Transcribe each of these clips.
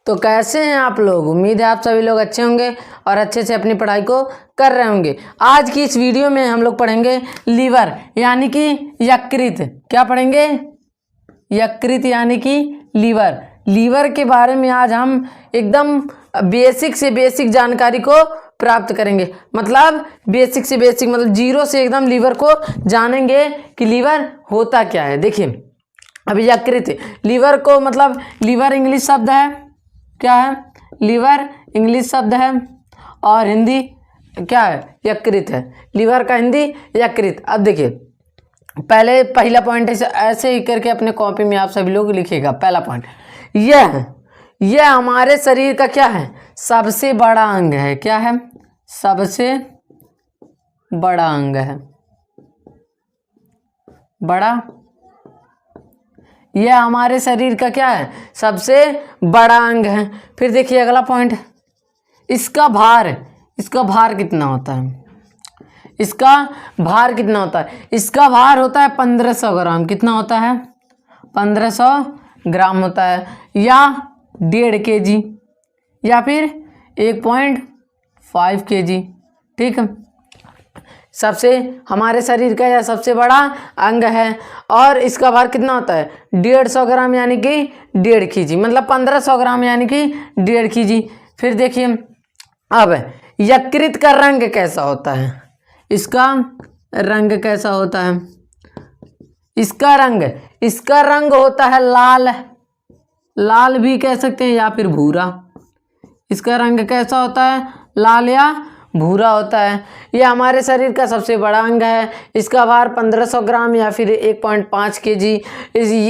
तो कैसे हैं आप लोग। उम्मीद है आप सभी लोग अच्छे होंगे और अच्छे से अपनी पढ़ाई को कर रहे होंगे। आज की इस वीडियो में हम लोग पढ़ेंगे लीवर यानी कि यकृत। क्या पढ़ेंगे? यकृत यानी कि लीवर। लीवर के बारे में आज हम एकदम बेसिक से बेसिक जानकारी को प्राप्त करेंगे। मतलब बेसिक से बेसिक, मतलब जीरो से एकदम लीवर को जानेंगे कि लीवर होता क्या है। देखिए अभी यकृत, लीवर को मतलब लीवर इंग्लिश शब्द है। क्या है? लीवर इंग्लिश शब्द है और हिंदी क्या है? यकृत है। लीवर का हिंदी यकृत। अब देखिए पहले पहला पॉइंट ऐसे ही करके अपने कॉपी में आप सभी लोग लिखिएगा। पहला पॉइंट यह हमारे शरीर का क्या है? सबसे बड़ा अंग है। क्या है? सबसे बड़ा अंग है। बड़ा, यह हमारे शरीर का क्या है? सबसे बड़ा अंग है। फिर देखिए अगला पॉइंट, इसका भार कितना होता है? इसका भार कितना होता है? इसका भार होता है 1500 ग्राम। कितना होता है? 1500 ग्राम होता है, या 1.5 kg या फिर 1.5 kg। ठीक है, सबसे हमारे शरीर का यह सबसे बड़ा अंग है और इसका भार कितना होता है? 150 ग्राम यानी कि 1.5 kg, मतलब 1500 ग्राम यानी कि 1.5 kg। फिर देखिए अब यकृत का रंग कैसा होता है? इसका रंग कैसा होता है? इसका रंग होता है लाल भी कह सकते हैं या फिर भूरा। इसका रंग कैसा होता है? लाल या भूरा होता है। यह हमारे शरीर का सबसे बड़ा अंग है। इसका भार 1500 ग्राम या फिर 1.5 kg।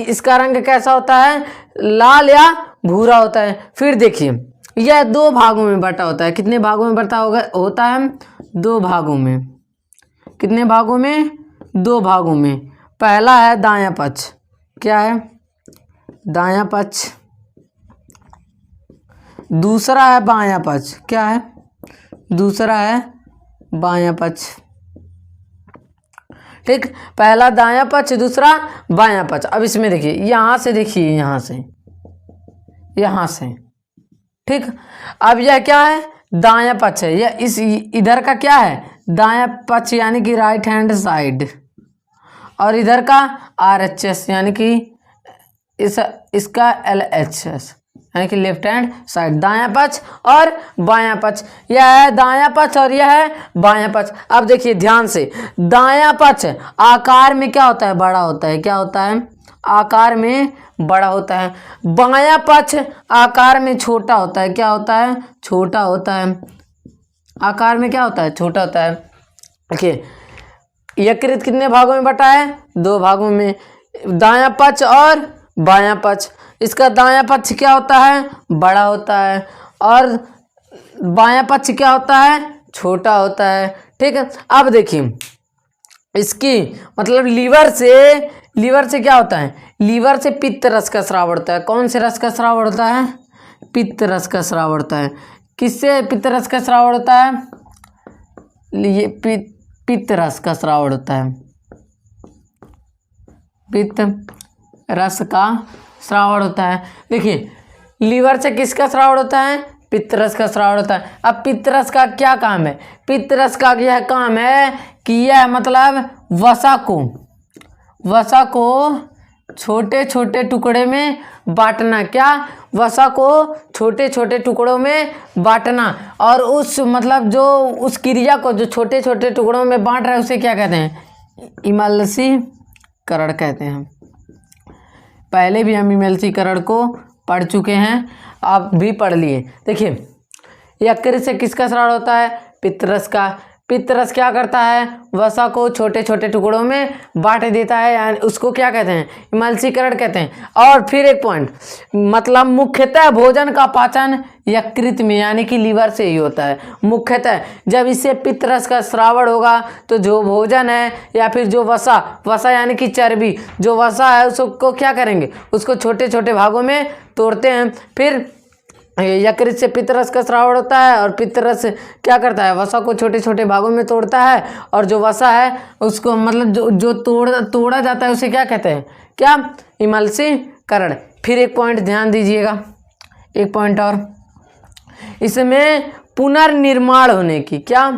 इसका रंग कैसा होता है? लाल या भूरा होता है। फिर देखिए यह 2 भागों में बटा होता है। कितने भागों में बटा होता है? 2 भागों में। कितने भागों में? 2 भागों में। पहला है दायां पक्ष। क्या है? दायां पक्ष। दूसरा है बायां पक्ष। क्या है? दूसरा है बायां पक्ष। ठीक, पहला दायां पक्ष, दूसरा बायां पक्ष। अब इसमें देखिए यहां से, देखिए यहां से। ठीक, अब यह क्या है? दायां पक्ष है। यह इधर का क्या है? दायां पक्ष यानी कि राइट हैंड साइड, और इधर का RHS यानी कि इसका LHS यानी कि लेफ्ट हैंड साइड। दायां पक्ष और बायां पक्ष, यह है दायां पक्ष और यह है बायां पक्ष। अब देखिए ध्यान से, दायां पक्ष आकार में क्या होता है? बड़ा होता है। क्या होता है? आकार में बड़ा होता है। बायां पक्ष आकार में छोटा होता है। क्या होता है? छोटा होता है। आकार में क्या होता है? छोटा होता है। देखिए यकृत कितने भागों में बटा है? 2 भागों में, दायां पक्ष और बायां पक्ष। इसका दायां पक्ष क्या होता है? बड़ा होता है और बायां पक्ष क्या होता है? छोटा होता है। ठीक है, अब देखिए इसकी मतलब लीवर से क्या होता है? लीवर से पित्त रस का स्राव होता है। कौन से रस का स्राव होता है? पित्त रस का स्राव होता है। किससे पित्त रस का स्राव होता है? ये पित्त रस का स्राव होता है। पित्त रस का श्रावण होता है। देखिए लीवर से किसका श्रावण होता है? पित्तरस का श्रावण होता है। अब पित्तरस का क्या काम है? पित्तरस का यह काम है कि यह मतलब वसा को छोटे छोटे टुकड़े में बांटना। क्या? वसा को छोटे छोटे टुकड़ों में बांटना, और उस मतलब जो उस क्रिया को जो छोटे छोटे टुकड़ों में बांट रहा है उसे क्या कहते हैं? इमल्सीकरण कहते हैं। पहले भी हम इमल्सीकरण को पढ़ चुके हैं, आप भी पढ़ लिए। देखिए यकृत से किसका स्राव होता है? पित्तरस का। पित्तरस क्या करता है? वसा को छोटे छोटे टुकड़ों में बांट देता है, यानी उसको क्या कहते हैं? इमल्सीकरण कहते हैं। और फिर एक पॉइंट, मतलब मुख्यतः भोजन का पाचन यकृत में यानी कि लीवर से ही होता है। मुख्यतः जब इससे पित्तरस का श्रावण होगा तो जो भोजन है या फिर जो वसा यानी कि चर्बी, जो वसा है उसको क्या करेंगे? उसको छोटे छोटे भागों में तोड़ते हैं। फिर यकृत से पित्तरस का स्राव होता है और पित्तरस क्या करता है? वसा को छोटे छोटे भागों में तोड़ता है, और जो वसा है उसको मतलब जो तोड़ा जाता है उसे क्या कहते हैं? क्या? इमल्सीकरण। फिर एक पॉइंट ध्यान दीजिएगा, एक पॉइंट और, इसमें पुनर्निर्माण होने की, क्या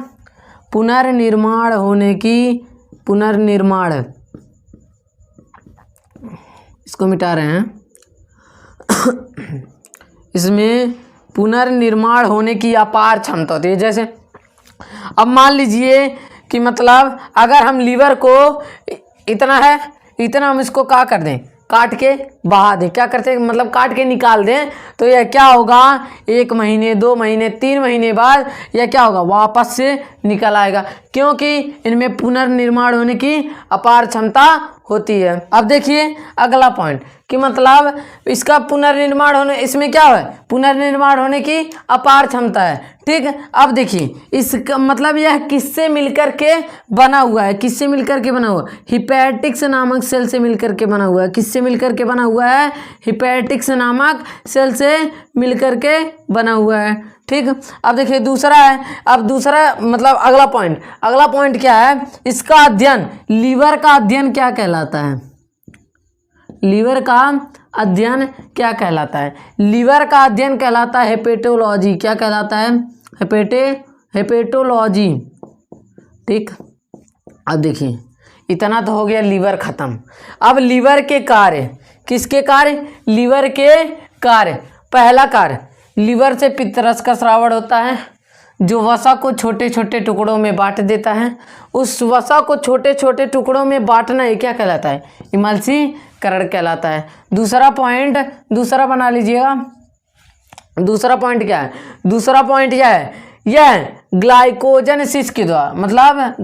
पुनर्निर्माण होने की, पुनर्निर्माण, इसको मिटा रहे हैं, इसमें पुनर्निर्माण होने की अपार क्षमता होती है। जैसे अब मान लीजिए कि मतलब अगर हम लीवर को इतना है, इतना हम इसको क्या कर दें, काट के बहा दें, क्या करते हैं मतलब काट के निकाल दें, तो यह क्या होगा, 1 महीने 2 महीने 3 महीने बाद यह क्या होगा, वापस से निकल आएगा, क्योंकि इनमें पुनर्निर्माण होने की अपार क्षमता होती है। अब देखिए अगला पॉइंट कि मतलब इसका पुनर्निर्माण होने, इसमें क्या है, पुनर्निर्माण होने की अपार क्षमता है, ठीक है। अब देखिए इसका मतलब यह किससे मिलकर के बना हुआ है, किससे मिलकर के बना हुआ, हिपैटिक्स नामक सेल से मिलकर के बना हुआ है, किससे मिलकर के बना हुआ है, हिपैटिक्स नामक सेल से मिलकर के बना हुआ है, ठीक। अब देखिए दूसरा है, अब दूसरा मतलब अगला पॉइंट क्या है, इसका अध्ययन, लीवर का अध्ययन क्या कहलाता है, लीवर का अध्ययन क्या कहलाता है, लीवर का अध्ययन कहलाता है हेपेटोलॉजी, क्या कहलाता है, हेपेटोलॉजी, ठीक। अब देखिए इतना तो हो गया लीवर खत्म। अब लीवर के कार्य, किसके कार्य, लीवर के कार्य, पहला कार्य लीवर से पित्तरस का स्रावण होता है, जो वसा को छोटे छोटे टुकड़ों में बांट देता है। उस वसा को छोटे छोटे टुकड़ों में बांटना ये क्या कहलाता है, इमल्सीकरण कहलाता है। दूसरा पॉइंट, दूसरा बना लीजिएगा, दूसरा पॉइंट क्या है, दूसरा पॉइंट क्या है, यह ग्लाइकोजनसिस के द्वारा, मतलब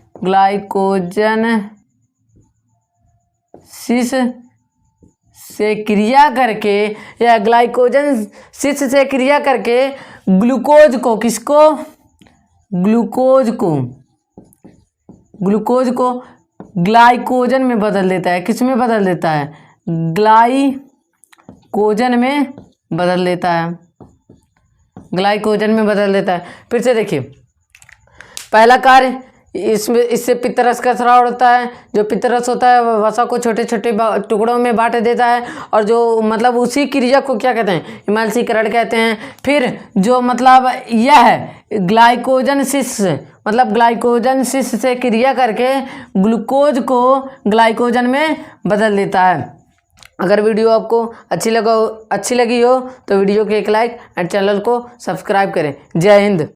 ग्लाइकोजनसिस से क्रिया करके, या ग्लाइकोजनसिस से क्रिया करके ग्लूकोज को, किसको, ग्लूकोज को ग्लाइकोजन में बदल देता है, किस में बदल देता है, ग्लाइकोजन में बदल देता है, ग्लाइकोजन में बदल देता है। फिर से देखिए पहला कार्य, इससे पित्तरस का स्राव होता है, जो पित्तरस होता है वह वसा को छोटे छोटे टुकड़ों में बांट देता है, और जो मतलब उसी क्रिया को क्या कहते हैं, इमल्सीकरण कहते हैं। फिर जो मतलब यह है ग्लाइकोजनसिस, मतलब ग्लाइकोजनसिस से क्रिया करके ग्लूकोज को ग्लाइकोजन में बदल देता है। अगर वीडियो आपको अच्छी लगी हो तो वीडियो को एक लाइक एंड चैनल को सब्सक्राइब करें। जय हिंद।